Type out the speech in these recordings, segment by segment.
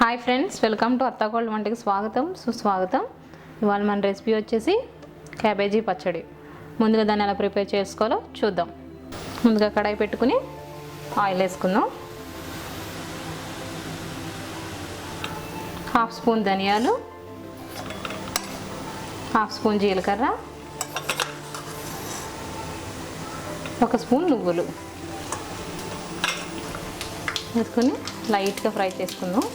Hi friends, welcome to అత్తాకోడలు వంటకి స్వాగతం సుస్వాగతం. ఇవాళ మన రెసిపీ వచ్చేసి క్యాబేజీ పచ్చడి. ముందుగా దాన్ని ఎలా ప్రిపేర్ చేసుకోవాలో చూద్దాం. ముందుగా కడాయి పెట్టుకుని ఆయిల్ వేసుకుందాం. 1/2 స్పూన్ ధనియాలు, 1/2 స్పూన్ జీలకర్ర, 1 స్పూన్ నువ్వులు వేసుకొని లైట్గా ఫ్రై చేసుకుందాం.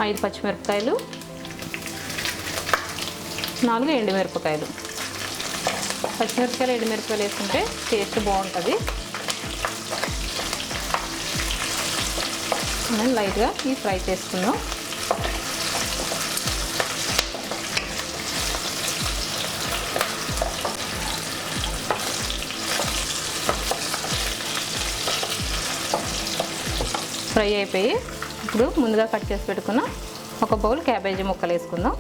ఐదు పచ్చిమిరపకాయలు, 4 ఎండుమిరపకాయలు. పచ్చిమిరపకాయలు ఎండుమిరపకాయలు వేసుకుంటే టేస్ట్ బాగుంటుంది. మనం లైట్గా ఈ ఫ్రై చేసుకుందాం. ఫ్రై అయిపోయి ఇప్పుడు ముందుగా కట్ చేసి పెట్టుకున్న 1 బౌల్ క్యాబేజీ ముక్కలు వేసుకుందాం.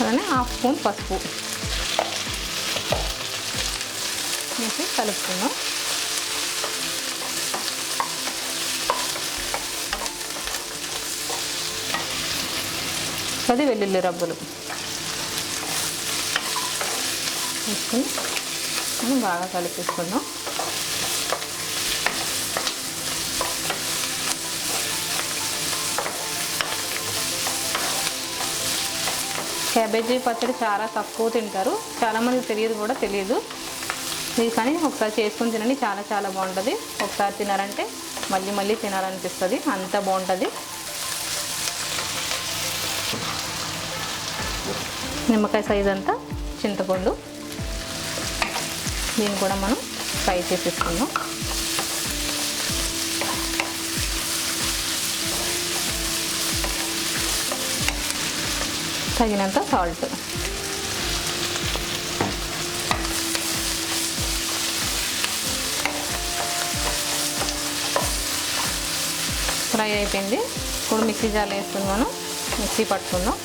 అలానే 1/2 స్పూన్ పసుపు వేసి కలుపుకుందాం. అది వెల్లుల్లి రబ్బులు వేసుకుని మనం బాగా కలిపేసుకుందాం. క్యాబేజీ పచ్చడి చాలా తక్కువ తింటారు, చాలామందికి తెలియదు ఇది, కానీ ఒకసారి చేసుకొని తినండి, చాలా బాగుంటుంది. ఒకసారి తినారంటే మళ్ళీ తినాలనిపిస్తుంది, అంత బాగుంటుంది. నిమ్మకాయ సైజ్ అంతా చింతపండు, దీన్ని కూడా మనం ఫ్రై చేసేసుకుందాం. తగినంత సాల్ట్, ఫ్రై అయిపోయింది. ఇప్పుడు మిక్సీ జార్లో వేసుకుని మనం మిక్సీ పట్టుకుందాం.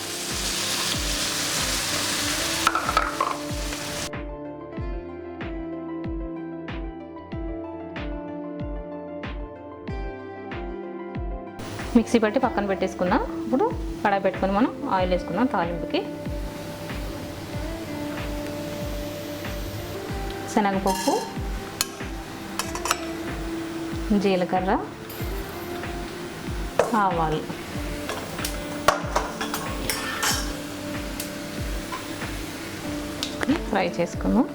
మిక్సీ పట్టి పక్కన పెట్టేసుకుందాం. ఇప్పుడు కడాయి పెట్టుకొని మనం ఆయిల్ వేసుకుందాం. తాలింపుకి శనగపప్పు, జీలకర్ర, ఆవాలు, ఫ్రై చేసుకుందాం.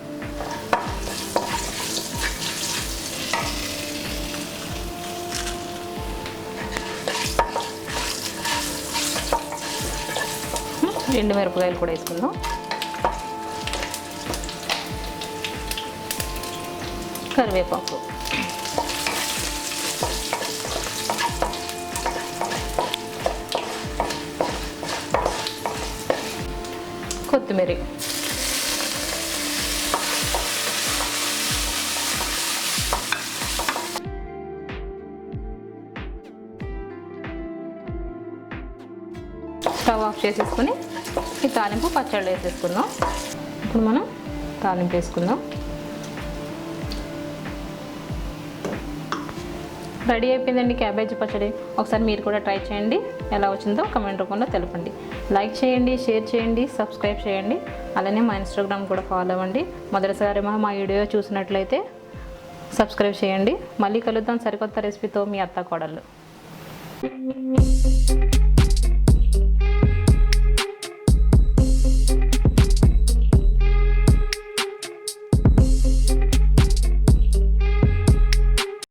ఎండుమిరపకాయలు కూడా వేసుకుందాం. కరివేపాకు, కొత్తిమీర, స్టవ్ ఆఫ్ చేసేసుకొని ఈ తాలింపు పచ్చళ్ళు వేసేసుకుందాం. ఇప్పుడు మనం తాలింపు వేసుకుందాం. రెడీ అయిపోయిందండి క్యాబేజీ పచ్చడి. ఒకసారి మీరు కూడా ట్రై చేయండి, ఎలా వచ్చిందో కమెంట్ రూపంలో తెలపండి. లైక్ చేయండి, షేర్ చేయండి, సబ్స్క్రైబ్ చేయండి. అలానే మా ఇన్స్టాగ్రామ్ కూడా ఫాలో అవ్వండి. మొదటిసారి మా వీడియో చూసినట్లయితే సబ్స్క్రైబ్ చేయండి. మళ్ళీ కలుద్దాం సరికొత్త రెసిపీతో. మీ అత్తాకోడలు.